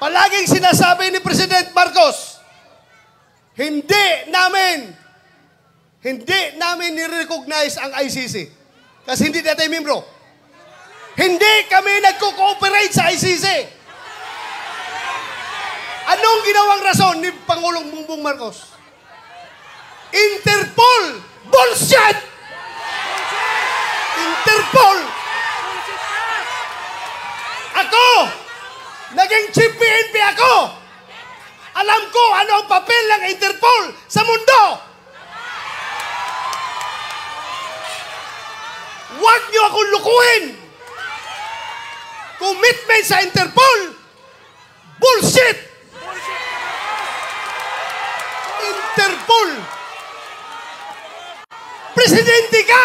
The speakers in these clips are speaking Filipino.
Palaging sinasabi ni President Marcos, hindi namin ni-recognize ang ICC. Kasi hindi natin membro. Hindi kami nagko-cooperate sa ICC. Anong ginawang rason ni Pangulong Bongbong Marcos? Interpol! Bullshit! Interpol! Ako! Naging chief PNP ako! Alam ko ano ang papel ng Interpol sa mundo! Huwag niyo akong lukuhin! Commitment sa Interpol! Bullshit! Interpol! Presidente ka!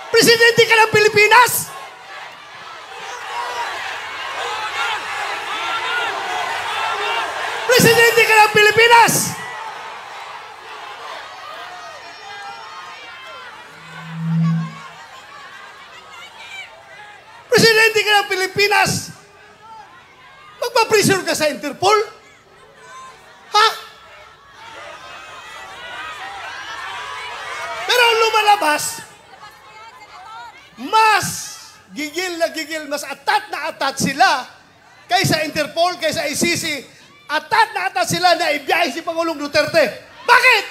Presidente ka ng Pilipinas! Presidente ka ng Pilipinas! Presidente ka ng Pilipinas! Magpa-pressure ka sa Interpol? Ha? Pero lumalabas, mas gigil na gigil, mas atat na atat sila kaysa Interpol, kaysa ICC. Atat na atat sila na ibiyahe si Pangulong Duterte. Bakit?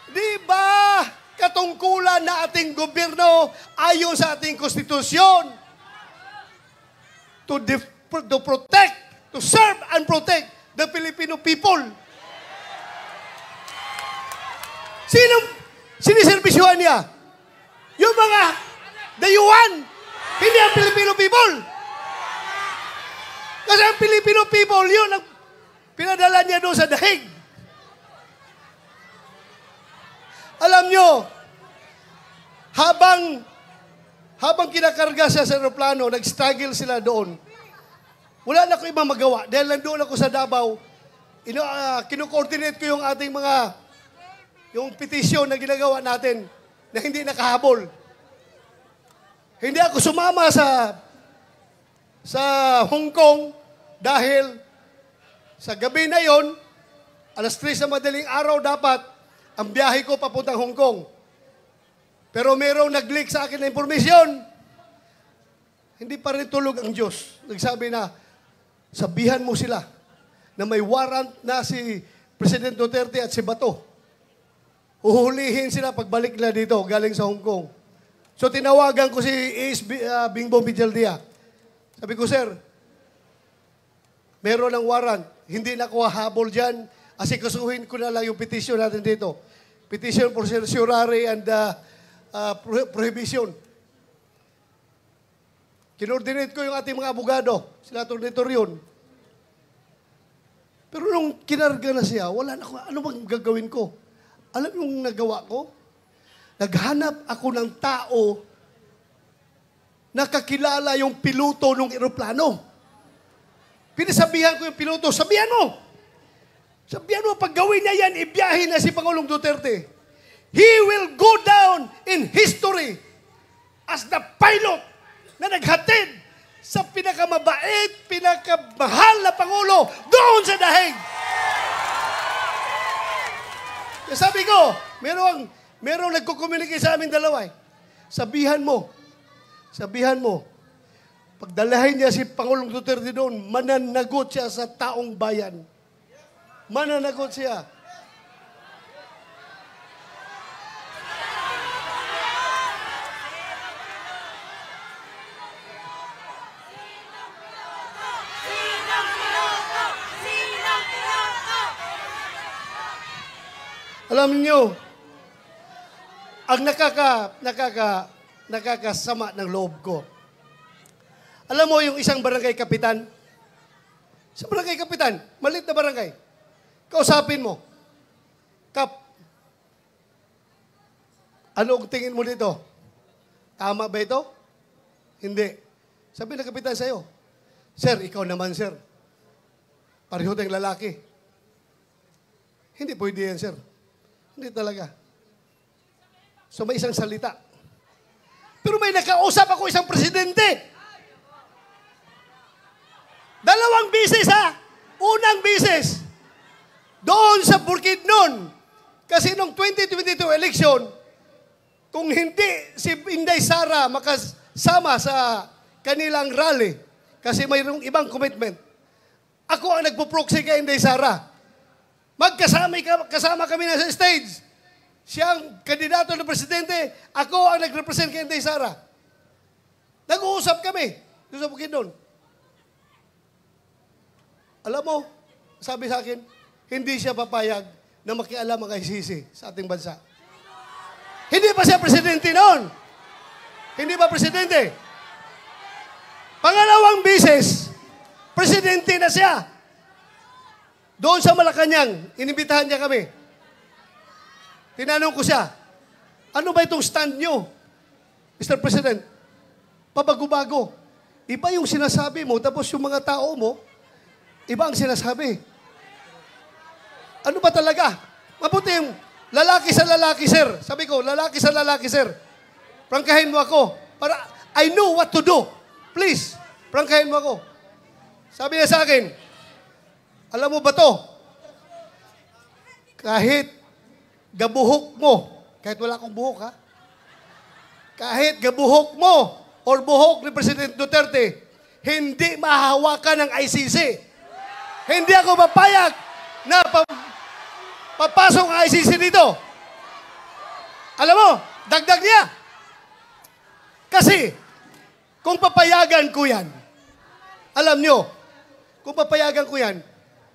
Di ba katungkulan na ating gobyerno ayon sa ating konstitusyon to protect, to serve and protect the Filipino people? Siniservisyohan niya? Yung mga dayuhan, hindi ang Filipino people. Kasi ang Filipino people, yun ang pinadala niya doon sa dahig. Alam nyo, habang kinakarga siya sa aeroplano, nag-struggle sila doon. Wala na ko ibang magawa. Dahil nandoon ako sa Davao, kino-coordinate ko yung ating yung petisyon na ginagawa natin na hindi nakahabol. Hindi ako sumama sa Hong Kong dahil sa gabi na yon, alas 3 na madaling araw dapat ang biyahe ko papuntang Hong Kong. Pero merong nag-leak sa akin na impormasyon. Hindi pa rin tulog ang Diyos. Nagsabi na, sabihan mo sila na may warrant na si President Duterte at si Bato. Uhulihin sila pagbalik nila dito, galing sa Hong Kong. So tinawagan ko si Bingbong Vizcaya. Sabi ko, sir, meron ng warrant. Hindi na ako hahabol dyan. Asikasuhin ko na lang yung petition natin dito. Petition for certiorari and prohibition. Kinordinate ko yung ating mga abogado. Sila tornitor yun. Pero nung kinarga na siya, wala na ako. Ano bang gagawin ko? Alam yung nagawa ko? Naghanap ako ng tao nakakilala yung piloto ng eroplano. Pinasabihan ko yung piloto, sabihan mo, pag gawin niya yan, ibiyahe na si Pangulong Duterte. He will go down in history as the pilot na naghatid sa pinakamabait, pinakamahal na Pangulo doon sa dahig. Sabi ko, merong nagko-communicate sa amin dalawa. Sabihan mo, pagdalahin niya si Pangulong Duterte doon, mananagot siya sa taong bayan. Mananagot siya. Alam niyo, ang nakakasama ng loob ko. Alam mo yung isang barangay kapitan? Isang barangay kapitan, maliit na barangay. Kausapin mo, Kap, ano ang tingin mo dito? Tama ba ito? Hindi. Sabi ng kapitan sa'yo, sir, ikaw naman, sir. Pareho tayong lalaki. Hindi pwede yan, sir. Hindi talaga. So may isang salita. Pero may nakausap ako isang presidente. bisis ha! Unang bisis! Doon sa Bukidnon. Kasi nung 2022 election, kung hindi si Inday Sara makasama sa kanilang rally, kasi mayroong ibang commitment, ako ang nagpo-proxy kay Inday Sara. Kasama kami na sa stage. Siya ang kandidato ng presidente, ako ang nag-represent kay Inday Sara. Nag-uusap kami doon sa Bukidnon. Alam mo, sabi sa akin, hindi siya papayag na makialam ang ICC sa ating bansa. Hindi pa siya presidente noon. Hindi pa presidente. Pangalawang bisis, presidente na siya. Doon sa Malacanang, inimbitahan niya kami. Tinanong ko siya, ano ba itong stand niyo, Mr. President? Pabago-bago. Iba yung sinasabi mo, tapos yung mga tao mo, iba ang sinasabi. Ano ba talaga? Mabuti yung lalaki sa lalaki, sir. Sabi ko, lalaki sa lalaki, sir. Prangkahin mo ako. Para I know what to do. Please, prangkahin mo ako. Sabi niya sa akin, alam mo ba to? Kahit gabuhok mo, kahit wala akong buhok ha, kahit gabuhok mo or buhok ni President Duterte, hindi mahahawakan ng ICC. Hindi ako papayag na papasok ang ICC dito. Alam mo, dagdag niya. Kasi, kung papayagan ko yan, alam nyo, kung papayagan ko yan,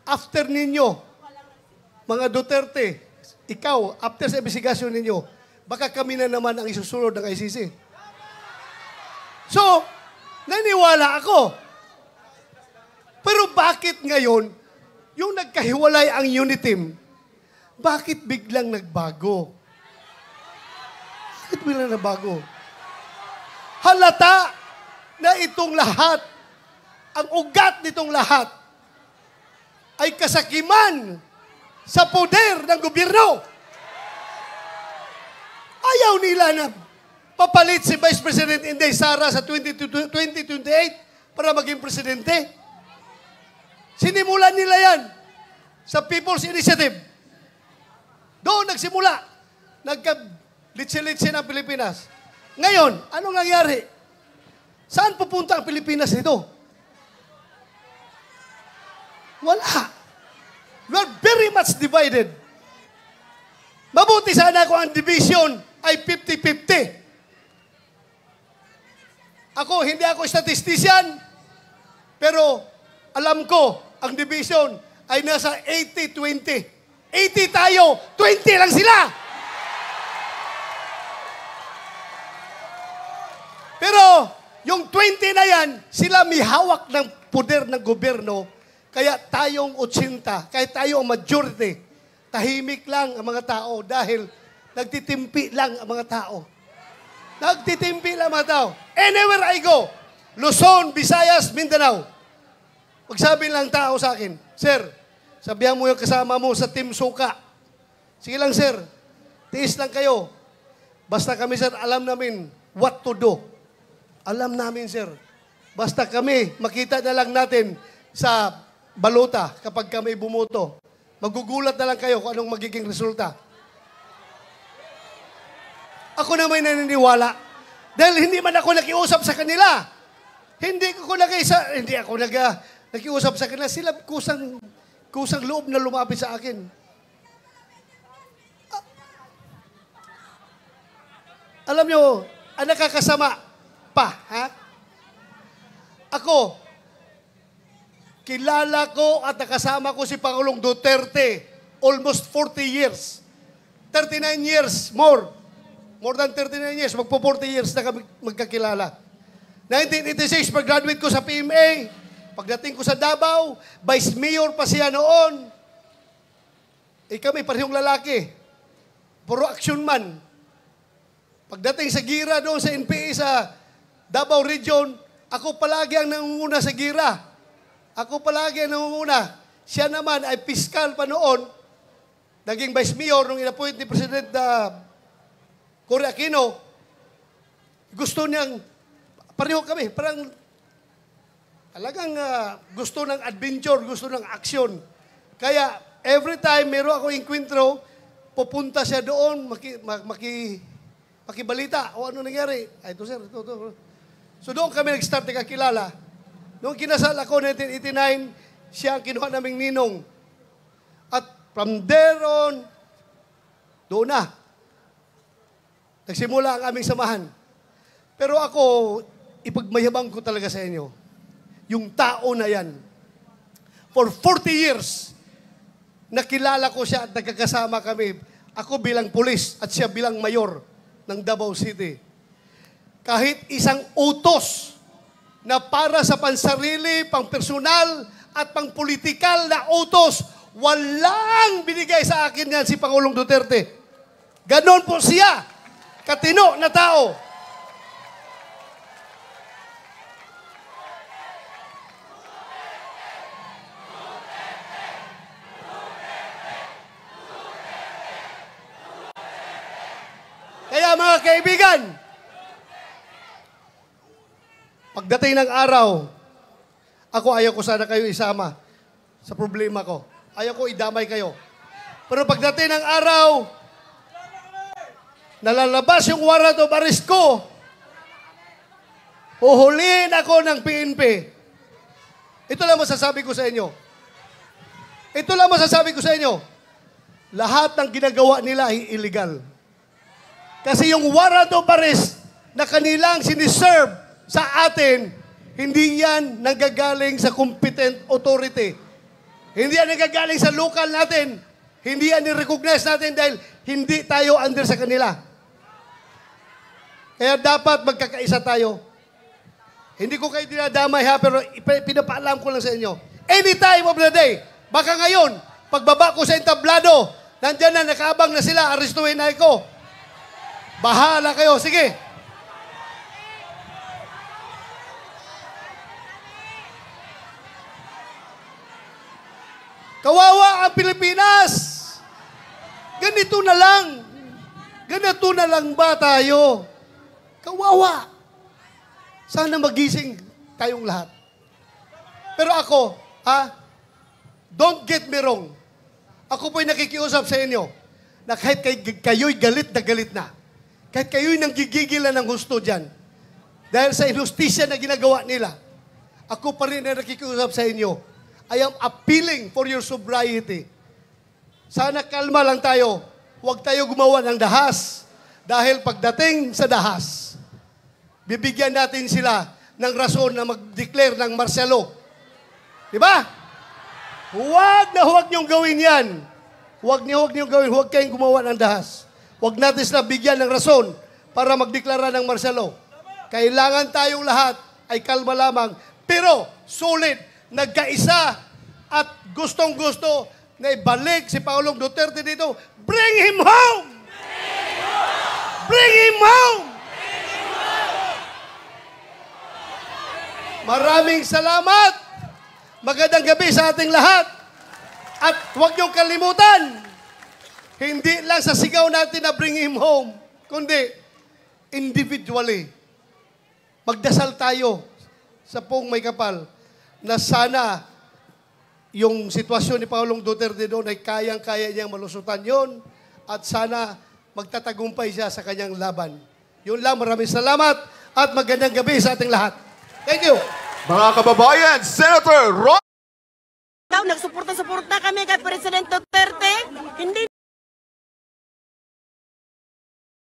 after ninyo, mga Duterte, ikaw, after sa investigasyon ninyo, baka kami na naman ang isusunod ng ICC. So, naniwala ako. Pero bakit ngayon, yung nagkahiwalay ang unit team, bakit biglang nagbago? Bakit biglang nagbago? Halata na itong lahat, ang ugat nitong lahat, ay kasakiman sa poder ng gobyerno. Ayaw nila na papalit si Vice President Inday Sara sa 2028 para maging presidente. Sinimulan nila yan sa People's Initiative. Doon nagsimula. Nagka-litsi-litsi ng Pilipinas. Ngayon, anong nangyari? Saan pupunta ang Pilipinas nito? Wala. We are very much divided. Mabuti sana kung ang division ay 50-50. Hindi ako statistician, pero alam ko, ang division ay nasa 80-20. 80 tayo, 20 lang sila. Pero, yung 20 na yan, sila may hawak ng poder ng gobyerno, kaya tayong 80, kaya tayo ang majority, tahimik lang ang mga tao dahil nagtitimpi lang ang mga tao. Nagtitimpi lang ang mga tao. Anywhere I go, Luzon, Visayas, Mindanao, magsabi lang tao sa akin, Sir, sabihan mo yung kasama mo sa Team Suka. Sige lang, sir. Tiis lang kayo. Basta kami, sir, alam namin what to do. Alam namin, sir. Basta kami, makita na lang natin sa balota kapag kami bumoto. Magugulat na lang kayo kung anong magiging resulta. Ako na may naniniwala. Dahil hindi man ako nakiusap sa kanila. Hindi ako nakiusap sa kanila. Sila kusang loob na lumapit sa akin. Alam nyo, ang nakakasama pa, ha? Ako, kilala ko at nakasama ko si Pangulong Duterte almost 40 years. 39 years, more than 39 years. Magpo 40 years na kami magkakilala. 1986, pag-graduate ko sa PMA, pagdating ko sa Davao, Vice Mayor pa siya noon. Kami parehong lalaki. Puro action man. Pagdating sa Gira doon sa NPA sa Davao Region, ako palagi ang nangunguna sa Gira. Ako palagi ang nangunguna. Siya naman ay piskal pa noon. Naging Vice Mayor nung inappoint ni President Cory Aquino. Gusto niyang, pareho kami, parang Talagang gusto ng adventure, gusto ng aksyon. Kaya every time meron ako inkwentro, pupunta siya doon, makibalita. O ano nangyari? Ay, ito sir, ito. So doon kami nag-start kakilala. Noong kinasal ako 1989, siya ang kinuha naming ninong. At from there on, doon na. Nagsimula ang aming samahan. Pero ako, ipagmayabang ko talaga sa inyo. Yung tao na yan. For 40 years, nakilala ko siya at nagkakasama kami. Ako bilang pulis at siya bilang mayor ng Davao City. Kahit isang utos na para sa pansarili, pang-personal at pang-politikal na utos, walang binigay sa akin yan si Pangulong Duterte. Ganon po siya. Katino na tao. Kaya mga kaibigan, pagdating ng araw, ayaw ko sana kayo isama sa problema ko. Ayaw ko idamay kayo. Pero pagdating ng araw, nalalabas yung warrant of arrest ko, uhulihin ako ng PNP. Ito lang masasabi ko sa inyo. Ito lang masasabi ko sa inyo. Lahat ng ginagawa nila ay illegal. Kasi yung warrant of arrest na kanilang siniserve sa atin, hindi yan nanggagaling sa competent authority. Hindi yan nanggagaling sa local natin. Hindi yan ni-recognize natin dahil hindi tayo under sa kanila. Kaya dapat magkakaisa tayo. Hindi ko kayo dinadamay ha, pero pinapaalam ko lang sa inyo. Any time of the day, baka ngayon, pagbaba ko sa entablado, nandyan na, nakaabang na sila, arestuhin na ako. Bahala kayo. Sige. Kawawa ang Pilipinas. Ganito na lang. Ganito na lang ba tayo? Kawawa. Sana magising tayong lahat. Pero ako, don't get me wrong. Ako po'y nakikiusap sa inyo na kahit kayo'y galit na galit na. Kahit kayo'y nanggigigilan ng gusto dyan, dahil sa inustisya na ginagawa nila, ako pa rin na nakikiusap sa inyo. I am appealing for your sobriety. Sana kalma lang tayo. Huwag tayo gumawa ng dahas. Dahil pagdating sa dahas, bibigyan natin sila ng rason na mag-declare ng martial law. Diba? Huwag niyong gawin yan. Huwag niyong gawin. Huwag kayong gumawa ng dahas. Huwag natin sila bigyan ng rason para magdeklara ng martial law. Kailangan tayong lahat ay kalma lamang. Pero, solid, nagkaisa at gustong-gusto na ibalik si Pangulong Duterte dito. Bring him home! Bring him home! Maraming salamat! Magandang gabi sa ating lahat. At huwag niyong kalimutan, hindi lang sa sigaw natin na bring him home, kundi individually. Magdasal tayo sa Poong May Kapal na sana yung sitwasyon ni Pangulong Duterte doon ay kayang-kaya niyang malusutan yon at sana magtatagumpay siya sa kanyang laban. Yun lang, maraming salamat at magandang gabi sa ating lahat. Thank you. Mga kababayan, Senator Ron. Nagsuporta-suporta kami kay Presidente